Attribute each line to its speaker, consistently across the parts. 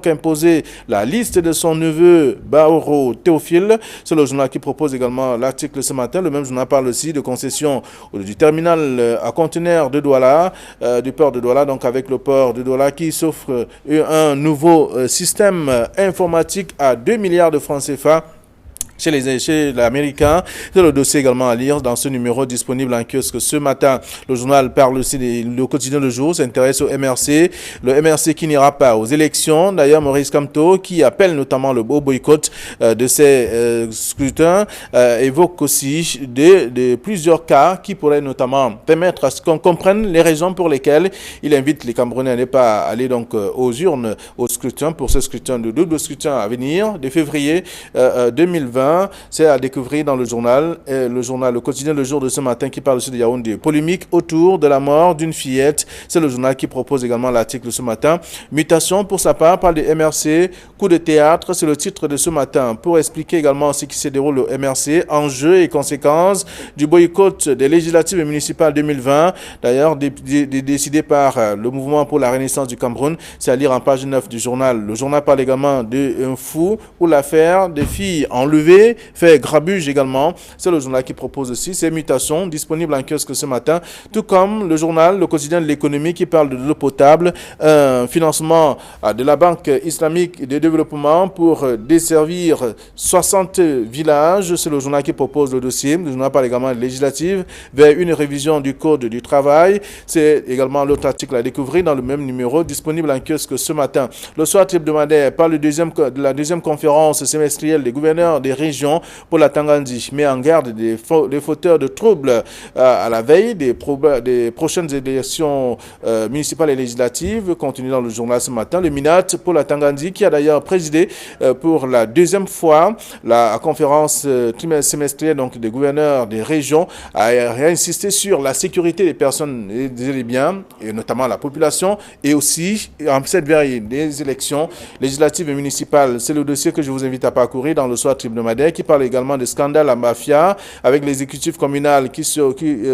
Speaker 1: imposé la liste de son neveu Baoro Théophile. C'est le journal qui propose également l'article ce matin. Le même journal parle aussi de concession du terminal à conteneurs de Douala, du port de Douala, donc avec le port de Douala qui s'offre un nouveau système informatique à 2 milliards de francs CFA. Chez l'Américain. C'est le dossier également à lire dans ce numéro disponible en kiosque ce matin. Le journal parle aussi le quotidien Le Jour, s'intéresse au MRC. Le MRC qui n'ira pas aux élections. D'ailleurs, Maurice Kamto, qui appelle notamment le boycott de ces scrutins, évoque aussi plusieurs cas qui pourraient notamment permettre à ce qu'on comprenne les raisons pour lesquelles il invite les Camerounais à ne pas aller donc aux urnes, au scrutin, pour ce scrutin de double scrutin à venir de février 2020. C'est à découvrir dans le journal, le quotidien Le Jour de ce matin qui parle aussi de Yaoundé. Polémique autour de la mort d'une fillette. C'est le journal qui propose également l'article ce matin. Mutation pour sa part par les MRC. Coup de théâtre, c'est le titre de ce matin. Pour expliquer également ce qui se déroule au MRC, enjeux et conséquences du boycott des législatives et municipales 2020. D'ailleurs, décidé par le mouvement pour la renaissance du Cameroun. C'est à lire en page 9 du journal. Le journal parle également d'un fou ou l'affaire des filles enlevées fait grabuge également. C'est le journal qui propose aussi ces mutations disponibles en kiosque ce matin, tout comme le journal, le quotidien de l'économie qui parle de l'eau potable, un financement de la Banque islamique de développement pour desservir 60 villages. C'est le journal qui propose le dossier. Le journal parle également de législative vers une révision du code du travail. C'est également l'autre article à découvrir dans le même numéro disponible en kiosque ce matin. Le soir hebdomadaire parle de la deuxième conférence semestrielle des gouverneurs des régions pour la Tanganyika, met en garde des fauteurs de troubles à la veille des prochaines élections municipales et législatives. Continue dans le journal ce matin. Le MINAT pour la Tanganyika qui a d'ailleurs présidé pour la deuxième fois la conférence semestrielle donc des gouverneurs des régions, a insisté sur la sécurité des personnes et des biens, et notamment la population, et aussi en cette veille des élections législatives et municipales. C'est le dossier que je vous invite à parcourir dans le soir hebdomadaire, qui parle également de scandale à mafia avec l'exécutif communal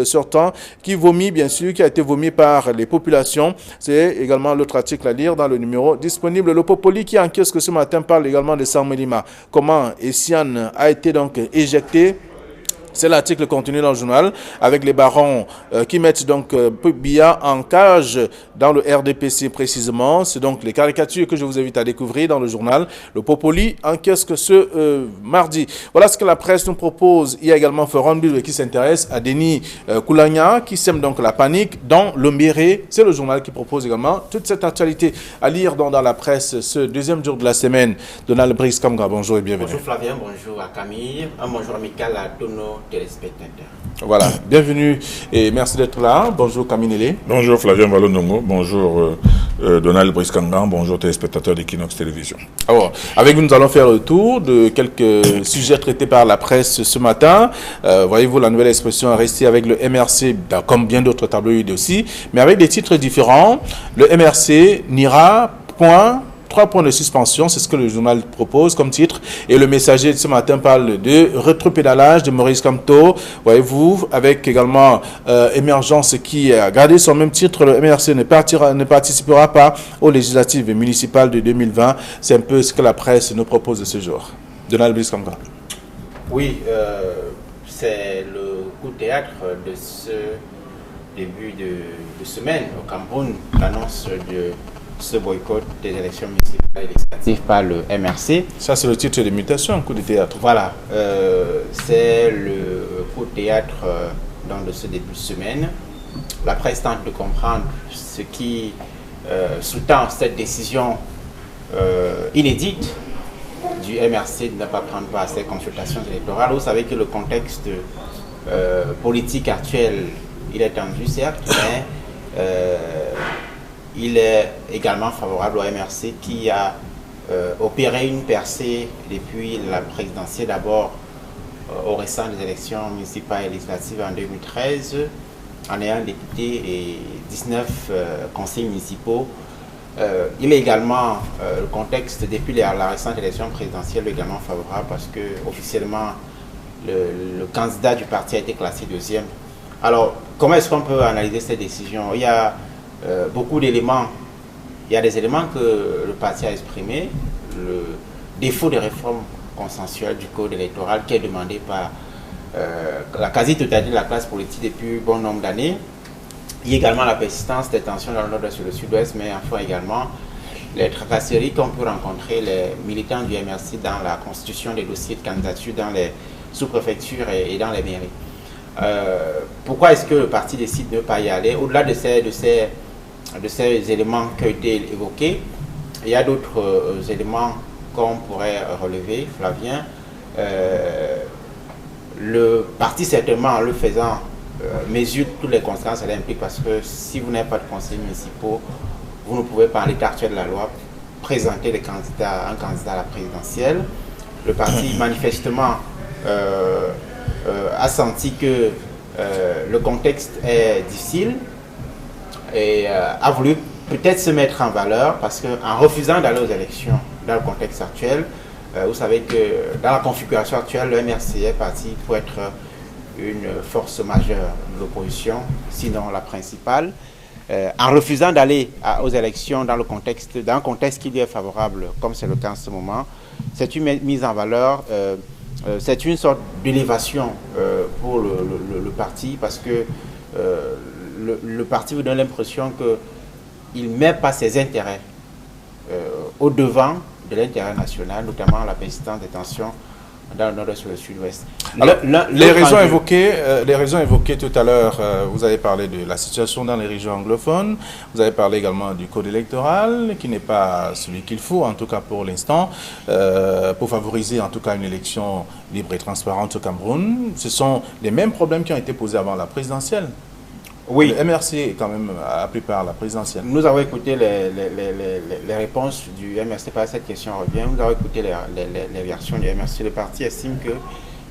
Speaker 1: sortant, qui vomit bien sûr, qui a été vomi par les populations. C'est également l'autre article à lire dans le numéro disponible. Le Popoli qui en kiosque ce matin parle également de Samelima. Comment Essiane a été donc éjecté. C'est l'article contenu dans le journal avec les barons qui mettent donc Biya en cage dans le RDPC précisément. C'est donc les caricatures que je vous invite à découvrir dans le journal. Le Popoli en kiosque ce mardi. Voilà ce que la presse nous propose. Il y a également Forum Bill qui s'intéresse à Denis Koulagna qui sème donc la panique dans le Mbéré. C'est le journal qui propose également toute cette actualité à lire dans la presse ce deuxième jour de la semaine. Donald Brice Kamga, bonjour et bienvenue.
Speaker 2: Bonjour Flavien, bonjour à Camille, un bonjour amical à tous nos téléspectateurs.
Speaker 1: Voilà, bienvenue et merci d'être là. Bonjour Camille Nélé.
Speaker 3: Bonjour Flavien Valonongo, bonjour Donald Brice Kamga, bonjour téléspectateurs d'Equinox Télévision.
Speaker 1: Alors, avec vous, nous allons faire le tour de quelques sujets traités par la presse ce matin. Voyez-vous, la nouvelle expression est restée avec le MRC, comme bien d'autres tabloïds aussi, mais avec des titres différents. Le MRC n'ira point. 3 points de suspension, c'est ce que le journal propose comme titre. Et le Messager de ce matin parle de rétropédalage de Maurice Kamto. Voyez-vous, avec également Émergence qui a gardé son même titre. Le MRC ne participera pas aux législatives municipales de 2020. C'est un peu ce que la presse nous propose de ce jour. Donald Brice Kamga.
Speaker 2: Oui, c'est le coup de théâtre de ce début de semaine au Cameroun, l'annonce de ce boycott des élections municipales et législatives par le MRC.
Speaker 1: Ça, c'est le titre de mutation, coup de théâtre.
Speaker 2: Voilà, c'est le coup de théâtre de ce début de semaine. La presse tente de comprendre ce qui sous-tend cette décision inédite du MRC de ne pas prendre part à ces consultations électorales. Vous savez que le contexte politique actuel, il est tendu certes, mais il est également favorable au MRC qui a opéré une percée depuis la présidentielle, d'abord au récent des élections municipales et législatives en 2013, en ayant député et 19 conseils municipaux. Il est également le contexte depuis la récente élection présidentielle également favorable parce que officiellement le candidat du parti a été classé deuxième. Alors comment est-ce qu'on peut analyser cette décision? Il y a beaucoup d'éléments il y a des éléments que le parti a exprimés, le défaut de réforme consensuelle du code électoral qui est demandé par la quasi-totalité de la classe politique depuis bon nombre d'années. Il y a également la persistance des tensions dans le nord et sur le sud-ouest, mais enfin également les tracasseries qu'ont pu rencontrer les militants du MRC dans la constitution des dossiers de candidature dans les sous-préfectures et dans les mairies. Pourquoi est-ce que le parti décide de ne pas y aller? Au-delà de ces éléments qui ont été évoqués, il y a d'autres éléments qu'on pourrait relever, Flavien. Le parti, certainement, en le faisant, mesure toutes les conséquences qu'elle implique, parce que si vous n'avez pas de conseillers municipaux, vous ne pouvez pas, en l'état actuel de la loi, présenter un candidat à la présidentielle. Le parti, manifestement, a senti que le contexte est difficile et a voulu peut-être se mettre en valeur, parce qu'en refusant d'aller aux élections dans le contexte actuel, vous savez que dans la configuration actuelle, le MRC est parti pour être une force majeure de l'opposition, sinon la principale. En refusant d'aller aux élections dans un contexte qui lui est favorable, comme c'est le cas en ce moment, c'est une mise en valeur, c'est une sorte d'élévation pour le parti, parce que le parti vous donne l'impression qu'il ne met pas ses intérêts au devant de l'intérêt national, notamment la persistance des tensions dans le nord et sur le sud-ouest.
Speaker 1: Les raisons évoquées tout à l'heure, vous avez parlé de la situation dans les régions anglophones, vous avez parlé également du code électoral, qui n'est pas celui qu'il faut, en tout cas pour l'instant, pour favoriser en tout cas une élection libre et transparente au Cameroun. Ce sont les mêmes problèmes qui ont été posés avant la présidentielle.
Speaker 2: Oui.
Speaker 1: Le MRC, quand même, a pris part à la présidentielle.
Speaker 2: Nous avons écouté les réponses du MRC par cette question revient. Nous avons écouté les versions du MRC. Le parti estime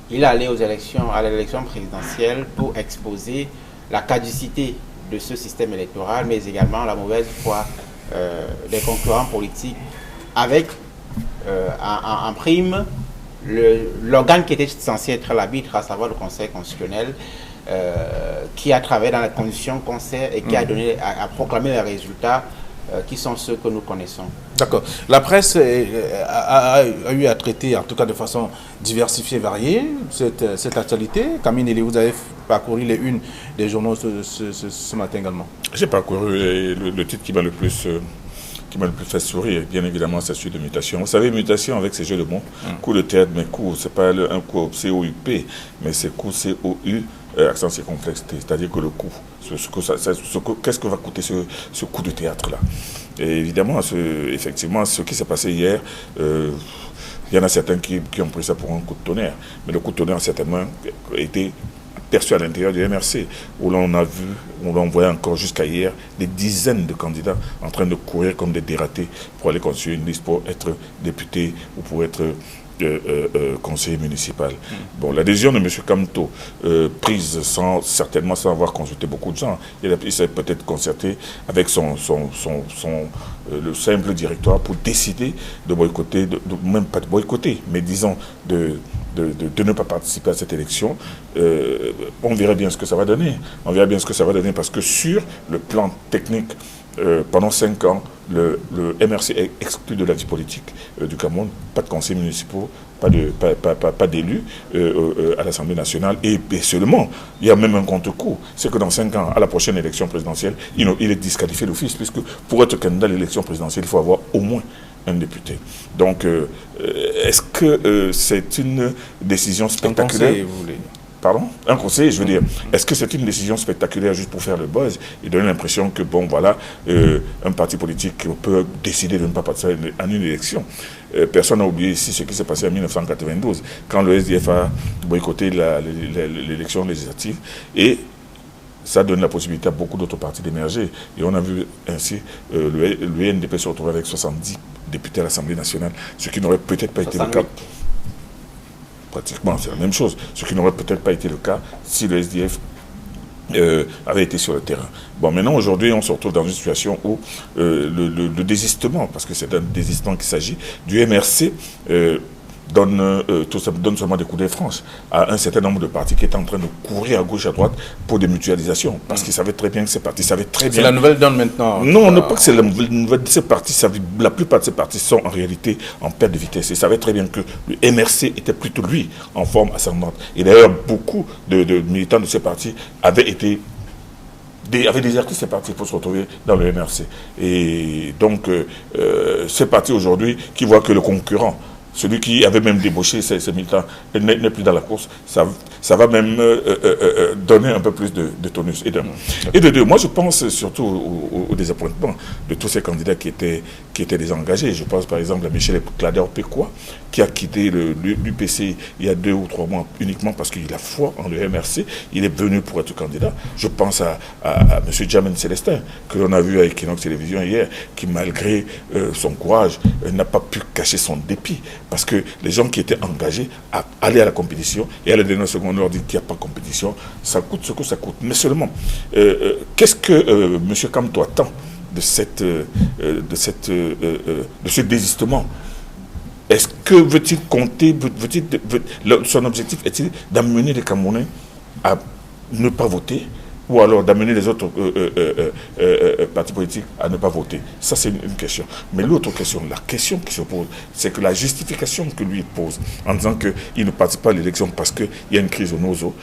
Speaker 2: qu'il allait à l'élection présidentielle pour exposer la caducité de ce système électoral, mais également la mauvaise foi des concurrents politiques, avec en prime l'organe qui était censé être l'arbitre, à savoir le Conseil constitutionnel, qui a travaillé dans les conditions qu'on sait et qui a proclamé les résultats qui sont ceux que nous connaissons.
Speaker 1: D'accord. La presse a eu à traiter, en tout cas de façon diversifiée et variée, cette actualité. Camille Nelly, vous avez parcouru les unes des journaux ce matin également.
Speaker 3: J'ai parcouru le titre qui m'a le plus fait sourire, bien évidemment, c'est celui de mutation. Vous savez, mutation avec ces jeux de mots, coup de théâtre, mais coup, c'est pas un coup C-O-U-P, mais c'est coup C-O-U, accent circonflexe, c'est-à-dire que le coup, qu'est-ce que va coûter ce coup de théâtre-là? Et évidemment, effectivement, ce qui s'est passé hier, il y en a certains qui ont pris ça pour un coup de tonnerre, mais le coup de tonnerre, certainement, a été perçu à l'intérieur du MRC, où l'on voyait encore jusqu'à hier des dizaines de candidats en train de courir comme des dératés pour aller construire une liste pour être député ou pour être conseiller municipal. Bon, l'adhésion de M. Kamto, prise certainement sans avoir consulté beaucoup de gens, il s'est peut-être concerté avec le simple directoire pour décider de boycotter, même pas de boycotter, mais disons de ne pas participer à cette élection. On verra bien ce que ça va donner. On verra bien ce que ça va donner, parce que sur le plan technique, pendant 5 ans, le MRC est exclu de la vie politique du Cameroun. Pas de conseils municipaux, pas d'élus à l'Assemblée nationale. Et seulement, il y a même un contre-coup. C'est que dans 5 ans, à la prochaine élection présidentielle, il est disqualifié d'office, puisque pour être candidat à l'élection présidentielle, il faut avoir au moins un député. Donc, est-ce que c'est une décision spectaculaire?
Speaker 1: Un conseil, vous voulez dire?
Speaker 3: Pardon? Un conseil, je veux dire. Est-ce que c'est une décision spectaculaire juste pour faire le buzz et donner l'impression que, bon, voilà, un parti politique peut décider de ne pas participer à une élection? Personne n'a oublié ici ce qui s'est passé en 1992, quand le SDF a boycotté l'élection législative, et ça donne la possibilité à beaucoup d'autres partis d'émerger. Et on a vu ainsi le NDP se retrouver avec 70 députés à l'Assemblée nationale, ce qui n'aurait peut-être pas été le cas. Pratiquement, c'est la même chose. Ce qui n'aurait peut-être pas été le cas si le SDF avait été sur le terrain. Bon, maintenant, aujourd'hui, on se retrouve dans une situation où le désistement, parce que c'est d'un désistement qu'il s'agit, du MRC donne seulement des coups de franche à un certain nombre de partis qui étaient en train de courir à gauche, à droite pour des mutualisations. Parce qu'ils savaient très bien que ces partis savaient très bien...
Speaker 1: C'est la nouvelle donne maintenant.
Speaker 3: Non, on ne peut pas que c'est la nouvelle de ces partis. La plupart de ces partis sont en réalité en perte de vitesse. Ils savaient très bien que le MRC était plutôt lui en forme ascendante. Et d'ailleurs, beaucoup de militants de ces partis avaient déserté ces partis pour se retrouver dans le MRC. Et donc, ces partis aujourd'hui qui voient que le concurrent, celui qui avait même débauché ces militants, n'est plus dans la course, ça va même donner un peu plus de tonus. Et de deux, moi je pense surtout au désappointement de tous ces candidats qui étaient désengagés. Je pense par exemple à Michel Klader-Pécois, qui a quitté l'UPC il y a 2 ou 3 mois uniquement parce qu'il a foi en le MRC. Il est venu pour être candidat. Je pense à M. Djamène Célestin, que l'on a vu à Equinox Télévision hier, qui malgré son courage n'a pas pu cacher son dépit. Parce que les gens qui étaient engagés à aller à la compétition et à la dernière seconde leur dire qu'il n'y a pas de compétition, ça coûte ce que ça coûte. Mais seulement, qu'est-ce que M. Kamto attend de ce désistement? Est-ce que veut-il compter, son objectif est-il d'amener les Camerounais à ne pas voter, ou alors d'amener les autres partis politiques à ne pas voter? Ça, c'est une question. Mais l'autre question, la question qui se pose, c'est que la justification que lui pose, en disant qu'il ne participe pas à l'élection parce qu'il y a une crise au Nozo,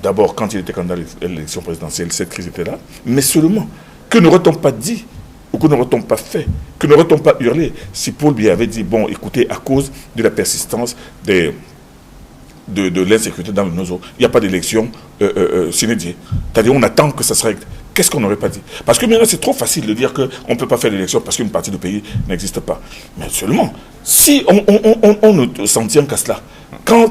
Speaker 3: d'abord, quand il était candidat à l'élection présidentielle, cette crise était là, mais seulement, que n'aurait-on pas dit, ou que n'aurait-on pas fait, que n'aurait-on pas hurlé, si Paul Biya avait dit, bon, écoutez, à cause de la persistance de l'insécurité dans le Nozo, il n'y a pas d'élection sine-die. C'est-à-dire on attend que ça se règle. Qu'est-ce qu'on n'aurait pas dit? Parce que maintenant c'est trop facile de dire qu'on ne peut pas faire l'élection parce qu'une partie du pays n'existe pas. Mais seulement, si on ne s'en tient qu'à cela,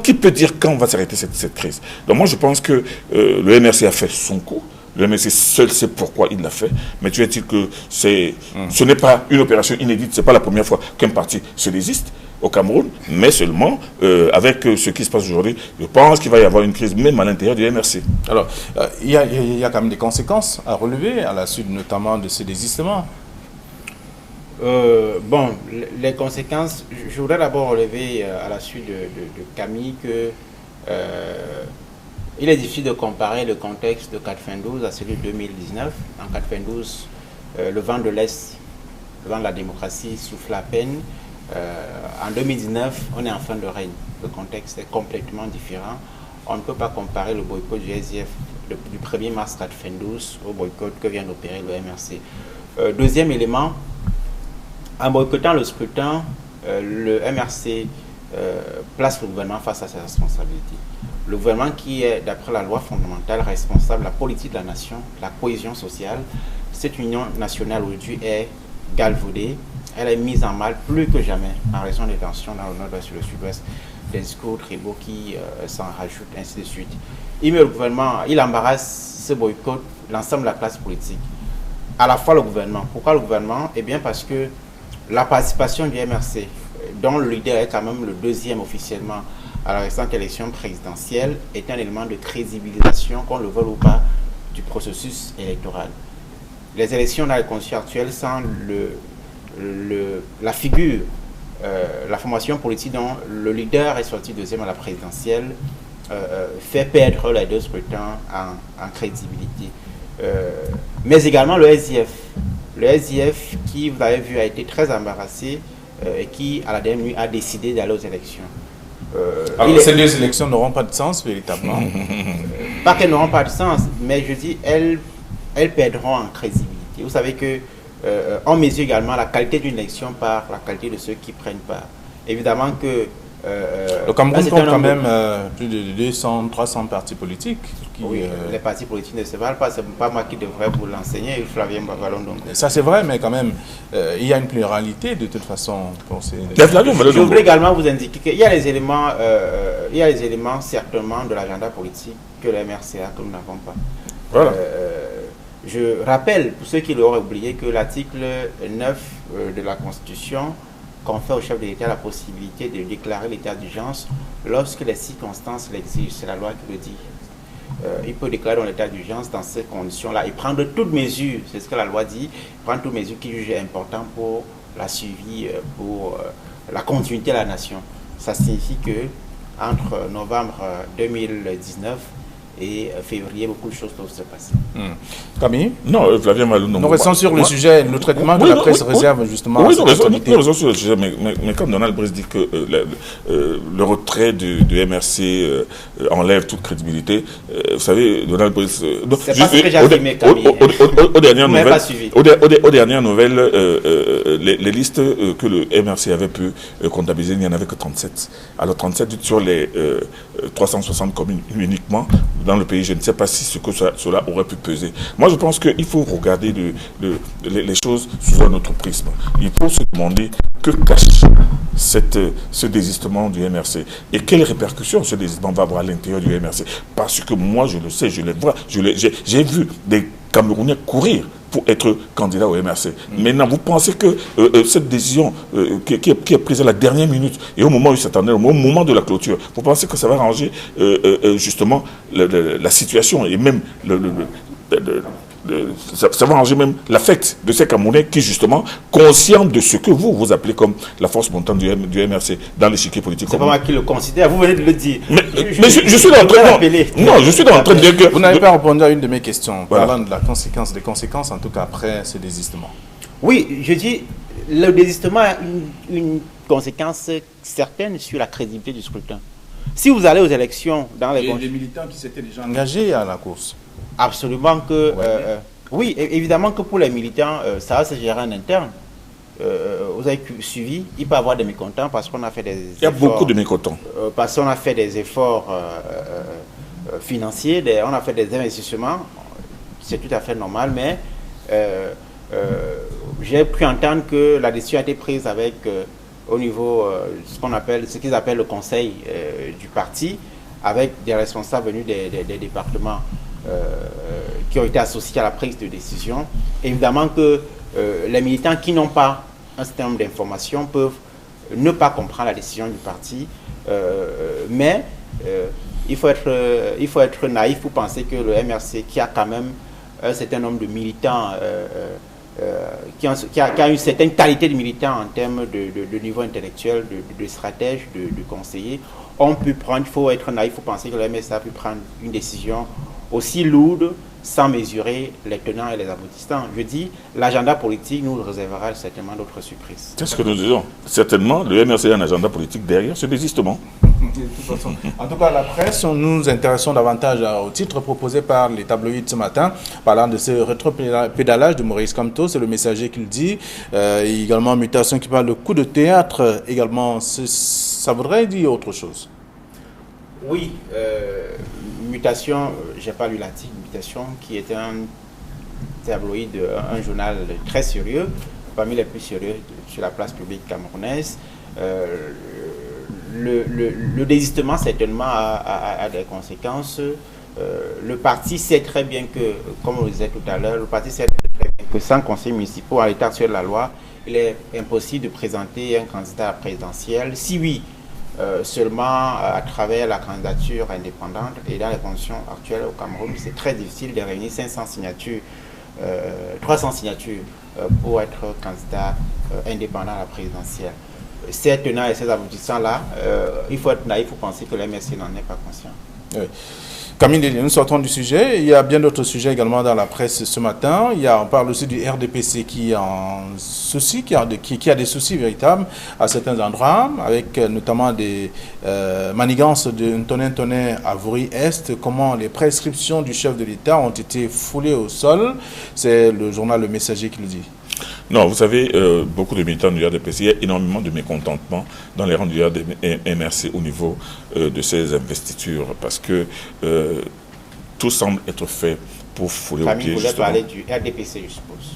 Speaker 3: qui peut dire quand va s'arrêter cette crise? Donc moi je pense que le MRC a fait son coup. Le MRC seul sait pourquoi il l'a fait, mais tu veux dire que ce n'est pas une opération inédite, ce n'est pas la première fois qu'un parti se désiste au Cameroun, mais seulement avec ce qui se passe aujourd'hui, je pense qu'il va y avoir une crise même à l'intérieur du MRC.
Speaker 1: Alors, il y a quand même des conséquences à relever à la suite notamment de ce désistement.
Speaker 2: Bon, les conséquences, je voudrais d'abord relever à la suite de Camille que il est difficile de comparer le contexte de 92 à celui de 2019. En 92, le vent de l'Est, le vent de la démocratie souffle à peine. En 2019, on est en fin de règne. Le contexte est complètement différent. On ne peut pas comparer le boycott du SDF du 1er mars 92 au boycott que vient d'opérer le MRC. Deuxième élément, en boycottant le scrutin, le MRC place le gouvernement face à ses responsabilités. Le gouvernement qui est, d'après la loi fondamentale, responsable de la politique de la nation, de la cohésion sociale. Cette union nationale aujourd'hui est galvaudée. Elle est mise en mal plus que jamais en raison des tensions dans le nord-ouest et le sud-ouest, des discours tribaux qui s'en rajoutent, ainsi de suite. Il met le gouvernement, il embarrasse ce boycott, l'ensemble de la classe politique. À la fois le gouvernement. Pourquoi le gouvernement? Eh bien parce que la participation du MRC, dont le leader est quand même le deuxième officiellement à la récente élection présidentielle, est un élément de crédibilisation, qu'on le veuille ou pas, du processus électoral. Les élections dans les conditions actuelles sans la figure, la formation politique dont le leader est sorti deuxième à la présidentielle, fait perdre les deux scrutins en crédibilité. Mais également le SDF. Le SDF qui, vous avez vu, a été très embarrassé et qui, à la dernière minute, a décidé d'aller aux élections.
Speaker 1: Alors, ces deux élections n'auront pas de sens, véritablement.
Speaker 2: Pas qu'elles n'auront pas de sens, mais je dis, elles perdront en crédibilité. Vous savez que on mesure également la qualité d'une élection par la qualité de ceux qui prennent part. Évidemment que...
Speaker 1: le Cameroun compte quand même plus de 200, 300 partis politiques.
Speaker 2: Oui, les partis politiques ne se valent pas. Ce n'est pas moi qui devrais vous l'enseigner, Flavien Bavalon.
Speaker 1: Ça c'est vrai, mais quand même, il y a une pluralité de toute façon. Pour ces...
Speaker 2: Je voulais également vous indiquer qu'il y a les éléments, certainement de l'agenda politique que le MRC a que nous n'avons pas.
Speaker 1: Voilà.
Speaker 2: Je rappelle, pour ceux qui l'auraient oublié, que l'article 9 de la Constitution confère au chef de l'État la possibilité de déclarer l'état d'urgence lorsque les circonstances l'exigent. C'est la loi qui le dit. Il peut déclarer l'état d'urgence dans ces conditions-là et prendre toutes mesures, c'est ce que la loi dit, prendre toutes mesures qu'il juge importantes pour la suivi, pour la continuité de la nation. ça signifie que entre novembre 2019 et février, beaucoup de choses peuvent se passer.
Speaker 1: Camille?
Speaker 3: Non, Flavien Malou, non.
Speaker 1: Nous restons sur le sujet, le traitement que la presse réserve justement à cette actualité.
Speaker 3: Nous restons sur le sujet, mais quand Donald Brice dit que le retrait du MRC enlève toute crédibilité, vous savez, Donald Brice...
Speaker 2: C'est pas ce que j'ai affirmé, Camille.
Speaker 3: Aux dernières nouvelles, les listes que le MRC avait pu comptabiliser, il n'y en avait que 37. Alors 37 sur les 360 communes uniquement dans le pays. Je ne sais pas si cela aurait pu peser. Moi, je pense qu'il faut regarder les choses sous un autre prisme. Il faut se demander que cache ce désistement du MRC et quelles répercussions ce désistement va avoir à l'intérieur du MRC. Parce que moi, je le sais, je le vois, j'ai vu des Camerounais courir pour être candidat au MRC. Maintenant, vous pensez que cette décision qui est prise à la dernière minute et au moment où il s'attendait, au moment de la clôture, vous pensez que ça va arranger justement la situation et même ça va arranger même l'affect de ces Camerounais qui, justement, conscients de ce que vous appelez comme la force montante du MRC dans l'échiquier politique.
Speaker 2: C'est pas moi qui le considère, vous venez de le dire.
Speaker 3: Mais je suis en train de dire que...
Speaker 1: Vous n'avez pas répondu à une de mes questions, parlant de des conséquences, en tout cas, après ce désistement.
Speaker 2: Oui, je dis, le désistement a une conséquence certaine sur la crédibilité du scrutin. Si vous allez aux élections dans les...
Speaker 1: Les militants qui s'étaient déjà engagés à la course.
Speaker 2: Absolument que... oui, évidemment que pour les militants, ça va se gérer en interne. Vous avez suivi, il peut y avoir des mécontents parce qu'on a fait des efforts...
Speaker 3: Il y a beaucoup de mécontents.
Speaker 2: Parce qu'on a fait des efforts financiers, on a fait des investissements. C'est tout à fait normal, mais j'ai pu entendre que la décision a été prise avec, au niveau, ce qu'ils appellent le conseil du parti, avec des responsables venus des départements qui ont été associés à la prise de décision. Évidemment que les militants qui n'ont pas un certain nombre d'informations peuvent ne pas comprendre la décision du parti, mais il faut être naïf pour penser que le MRC, qui a quand même un certain nombre de militants, qui a une certaine qualité de militants en termes de niveau intellectuel, de stratège, de conseiller, ont pu prendre, il faut être naïf, il faut penser que le MRC a pu prendre une décision aussi lourde sans mesurer les tenants et les aboutissants. Je dis, l'agenda politique nous réservera certainement d'autres surprises.
Speaker 3: C'est ce que nous disons. Certainement, le MRC a un agenda politique derrière ce désistement.
Speaker 1: De toute façon. En tout cas, la presse, nous nous intéressons davantage au titre proposé par les tabloïds ce matin, parlant de ce rétropédalage de Maurice Kamto, c'est le messager qu'il dit. Également, Mutation qui parle de coup de théâtre, également, ça voudrait dire autre chose.
Speaker 2: Oui, Mutation, j'ai pas lu l'article, Mutation, qui était un tabloïd, un journal très sérieux, parmi les plus sérieux sur la place publique camerounaise. Le désistement, certainement, a des conséquences. Le parti sait très bien que, comme on le disait tout à l'heure, le parti sait très bien que sans conseil municipal, en l'état actuel de la loi, il est impossible de présenter un candidat à la présidentielle. Si oui, seulement à travers la candidature indépendante, et dans les conditions actuelles au Cameroun, c'est très difficile de réunir 500 signatures, 300 signatures pour être candidat indépendant à la présidentielle. Ces tenants et ces aboutissants-là, il faut être naïf pour penser que le MRC n'en est pas conscient.
Speaker 1: Oui. Camille, nous sortons du sujet. Il y a bien d'autres sujets également dans la presse ce matin. On parle aussi du RDPC qui a des soucis véritables à certains endroits, avec notamment des manigances de Ntoné à Vouri-Est, comment les prescriptions du chef de l'État ont été foulées au sol. C'est le journal Le Messager qui le dit.
Speaker 3: Non, vous savez, beaucoup de militants du RDPC, il y a énormément de mécontentement dans les rangs du MRC au niveau de ces investitures, parce que tout semble être fait pour fouler au pied.
Speaker 2: Vous voulez parler du RDPC, je suppose.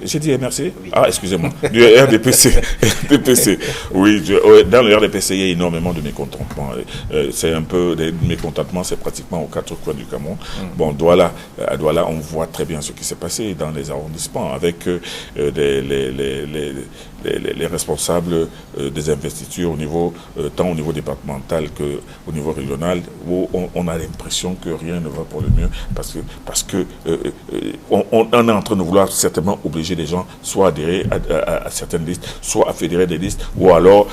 Speaker 3: J'ai dit MRC?
Speaker 2: Oui.
Speaker 3: Ah, excusez-moi. Du RDPC. RDPC. Oui, dans le RDPC, il y a énormément de mécontentement. C'est un peu des mécontentements, c'est pratiquement aux quatre coins du Cameroun. Bon, à Douala, on voit très bien ce qui s'est passé dans les arrondissements avec les responsables des investitures au niveau, tant au niveau départemental qu'au niveau régional, où on a l'impression que rien ne va pour le mieux, parce que on est en train de vouloir certainement obliger les gens soit à adhérer à certaines listes, soit à fédérer des listes, ou alors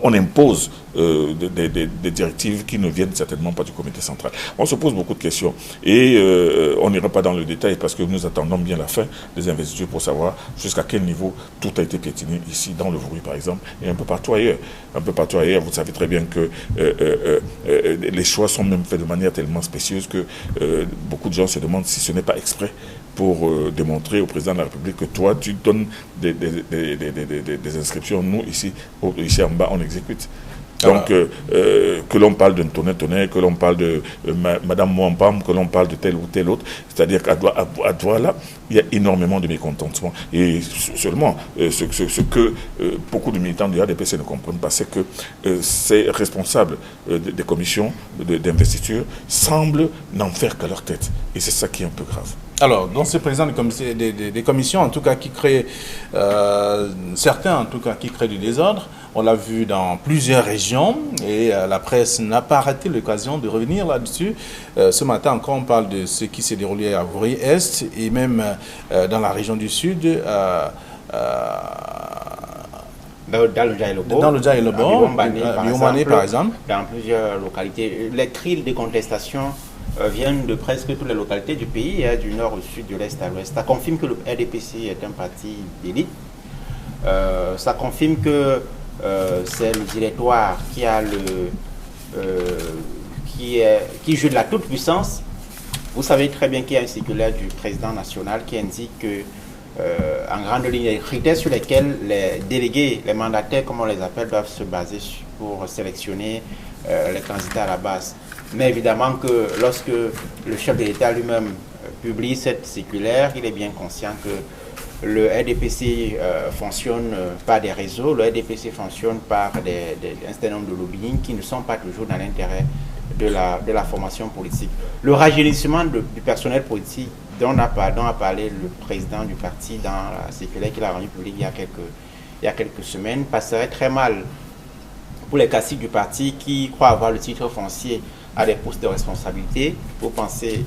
Speaker 3: on impose des directives qui ne viennent certainement pas du comité central. On se pose beaucoup de questions et on n'ira pas dans le détail parce que nous attendons bien la fin des investitures pour savoir jusqu'à quel niveau tout a été piétiné ici, dans le Vroui par exemple, et un peu partout ailleurs. Un peu partout ailleurs, vous savez très bien que les choix sont même faits de manière tellement spécieuse que beaucoup de gens se demandent si ce n'est pas exprès pour démontrer au président de la République que toi, tu donnes des inscriptions. Nous, ici en bas, on exécute. Donc, que l'on parle de Tonnet, que l'on parle de Madame Mouampam, que l'on parle de tel ou tel autre, c'est-à-dire qu'à Douala, il y a énormément de mécontentement. Et seulement, ce que beaucoup de militants du RDPC ne comprennent pas, c'est que ces responsables des commissions d'investiture semblent n'en faire qu'à leur tête. Et c'est ça qui est un peu grave.
Speaker 1: Alors, donc ces présidents des commissions, en tout cas, qui créent, certains en tout cas, qui créent du désordre, on l'a vu dans plusieurs régions et la presse n'a pas raté l'occasion de revenir là-dessus. Ce matin encore, on parle de ce qui s'est déroulé à Vroui-Est et même dans la région du Sud,
Speaker 2: dans le Djaïlobo,
Speaker 1: à Biomane par exemple.
Speaker 2: Dans plusieurs localités. Les cris de contestation viennent de presque toutes les localités du pays, du nord au sud, de l'est à l'ouest. Ça confirme que le RDPC est un parti d'élite. Ça confirme que c'est le directoire qui a qui joue de la toute-puissance. Vous savez très bien qu'il y a un circulaire du président national qui indique que en grande ligne, les critères sur lesquels les délégués, les mandataires, comme on les appelle, doivent se baser pour sélectionner les candidats à la base. Mais évidemment que lorsque le chef de l'État lui-même publie cette circulaire, il est bien conscient que le RDPC fonctionne par des réseaux, le RDPC fonctionne par un certain nombre de lobbying qui ne sont pas toujours dans l'intérêt de la formation politique. Le rajeunissement du personnel politique dont a parlé le président du parti dans la circulaire qu'il a rendue publique il y a quelques semaines passerait très mal pour les caciques du parti qui croient avoir le titre foncier à des postes de responsabilité. Vous pensez,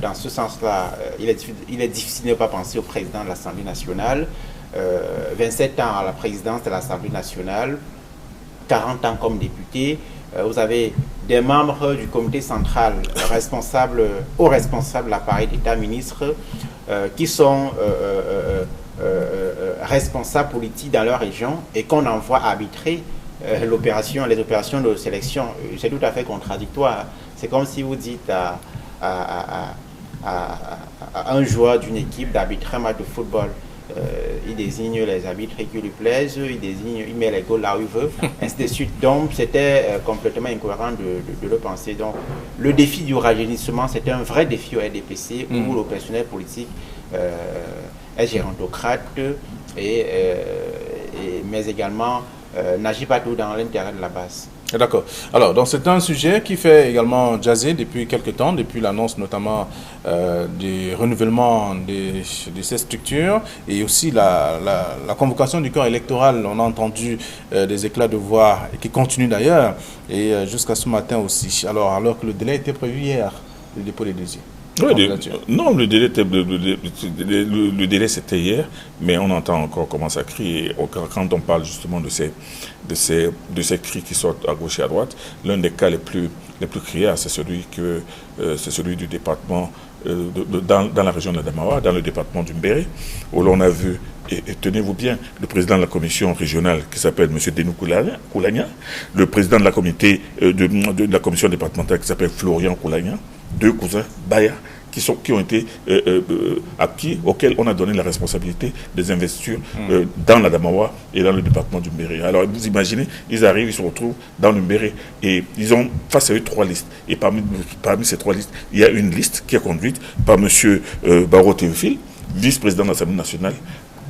Speaker 2: dans ce sens-là, il est difficile de ne pas penser au président de l'Assemblée nationale, 27 ans à la présidence de l'Assemblée nationale, 40 ans comme député. Vous avez des membres du comité central responsables de l'appareil d'État, ministres, qui sont responsables politiques dans leur région et qu'on envoie arbitrer les opérations de sélection. C'est tout à fait contradictoire. C'est comme si vous dites à un joueur d'une équipe d'arbitrer un match de football. Il désigne les arbitres qui lui plaisent, il met les goals là où il veut, ainsi de suite. Donc c'était complètement incohérent de le penser. Donc le défi du rajeunissement, c'est un vrai défi au RDPC où le personnel politique est gérontocrate mais également n'agit pas tout dans l'intérêt de la base.
Speaker 1: D'accord. Alors, donc c'est un sujet qui fait également jaser depuis quelques temps, depuis l'annonce notamment du renouvellement de ces structures et aussi la convocation du corps électoral. On a entendu des éclats de voix qui continuent d'ailleurs et jusqu'à ce matin aussi. Alors que le délai était prévu hier, le dépôt des dossiers.
Speaker 3: Oui, non, le délai c'était hier, mais on entend encore comment ça crie. Et quand on parle justement de ces cris qui sortent à gauche et à droite, l'un des cas les plus criards, c'est celui du département dans la région de l'Adamawa, dans le département du Mbéré, où l'on a vu, et tenez-vous bien, le président de la commission régionale qui s'appelle M. Denou Koulagna, le président de la de la commission départementale qui s'appelle Florian Koulagna, deux cousins Baya qui ont été auxquels on a donné la responsabilité des investitures dans l'Adamawa et dans le département du Mbéré. Alors vous imaginez, ils arrivent, ils se retrouvent dans le Mbéré et ils ont face à eux 3 listes. Et parmi ces 3 listes, il y a une liste qui est conduite par M. Barreau Théophile, vice-président de l'Assemblée nationale,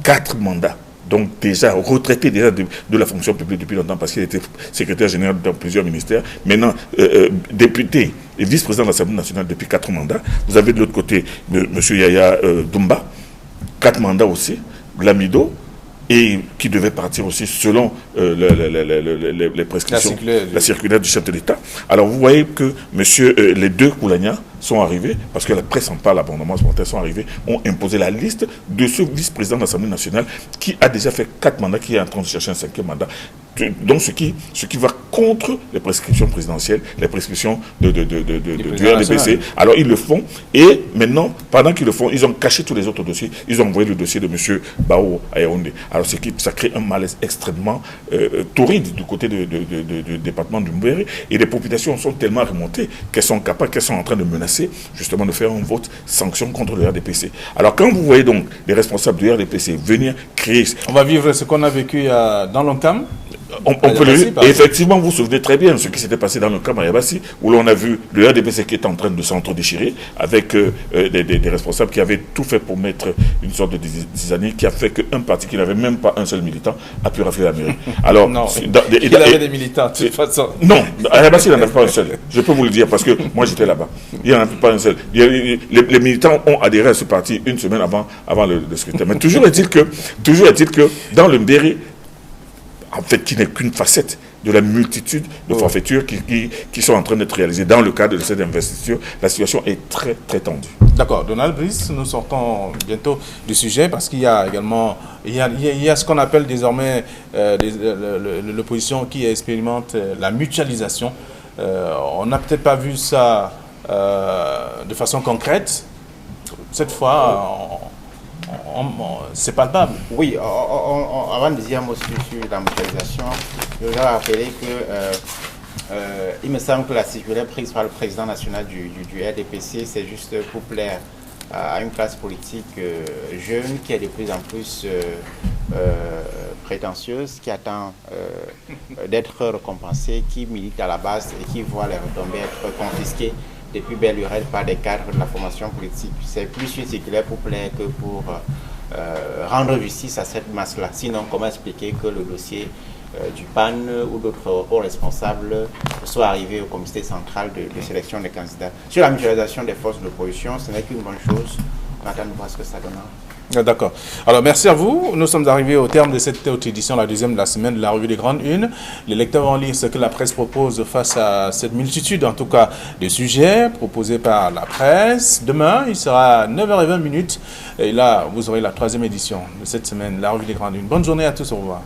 Speaker 3: 4 mandats. Donc déjà retraité de la fonction publique depuis longtemps parce qu'il était secrétaire général dans plusieurs ministères. Maintenant, député et vice-président de l'Assemblée nationale depuis 4 mandats. Vous avez de l'autre côté M. Yaya Dumba, 4 mandats aussi. Glamido, et qui devait partir aussi selon les prescriptions, la circulaire du chef de l'État. Alors vous voyez que les deux Koulania sont arrivés, parce que la presse en parle abondamment, sont arrivés, ont imposé la liste de ce vice-président de l'Assemblée nationale qui a déjà fait 4 mandats, qui est en train de chercher un 5e mandat. Donc ce qui va contre les prescriptions présidentielles, les prescriptions du RDPC. Alors ils le font, et maintenant, pendant qu'ils le font, ils ont caché tous les autres dossiers, ils ont envoyé le dossier de M. Bao à Yaoundé. Alors ça crée un malaise extrêmement torride du côté du département du Mbéry, et les populations sont tellement remontées qu'elles sont capables, qu'elles sont en train de menacer justement de faire un vote sanction contre le RDPC. Alors quand vous voyez donc les responsables du RDPC venir créer...
Speaker 1: On va vivre ce qu'on a vécu dans l'ONCAM.
Speaker 3: On peut le dire. Et effectivement, vous vous souvenez très bien de ce qui s'était passé dans le camp à Yabassi, où l'on a vu le RDPC qui était en train de s'entre-déchirer avec des responsables qui avaient tout fait pour mettre une sorte de zizanie qui a fait qu'un parti qui n'avait même pas un seul militant a pu rafler la mairie. Alors,
Speaker 1: non, il avait des militants, de toute façon.
Speaker 3: Non, à Yabassi, il n'en avait pas un seul. Je peux vous le dire parce que moi j'étais là-bas. Il n'y en avait pas un seul. Les militants ont adhéré à ce parti une semaine avant le scrutin. Mais toujours est-il que dans le Mbéry, en fait, qui n'est qu'une facette de la multitude de forfaitures qui sont en train d'être réalisées dans le cadre de cette investiture, la situation est très, très tendue.
Speaker 1: D'accord. Donald Brice, nous sortons bientôt du sujet parce qu'il y a également il y a ce qu'on appelle désormais l'opposition qui expérimente la mutualisation. On n'a peut-être pas vu ça de façon concrète. Cette fois, c'est palpable.
Speaker 2: Oui, avant de dire un mot sur la mutualisation, je voudrais rappeler que il me semble que la circulaire prise par le président national du RDPC, c'est juste pour plaire à une classe politique jeune qui est de plus en plus prétentieuse, qui attend d'être récompensée, qui milite à la base et qui voit les retombées être confisquées depuis belle lurette par des cadres de la formation politique. C'est plus une circulaire pour plaire que pour rendre justice à cette masse-là. Sinon, comment expliquer que le dossier du PAN ou d'autres hauts responsables soit arrivé au comité central de sélection des candidats? Sur la mutualisation des forces de l'opposition, ce n'est qu'une bonne chose. On attend de voir ce que ça donnera.
Speaker 1: D'accord. Alors, merci à vous. Nous sommes arrivés au terme de cette haute édition, la deuxième de la semaine de la revue des Grandes Unes. Les lecteurs vont lire ce que la presse propose face à cette multitude, en tout cas, de sujets proposés par la presse. Demain, il sera 9h20. Et là, vous aurez la 3e édition de cette semaine, la revue des Grandes Unes. Bonne journée à tous. Au revoir.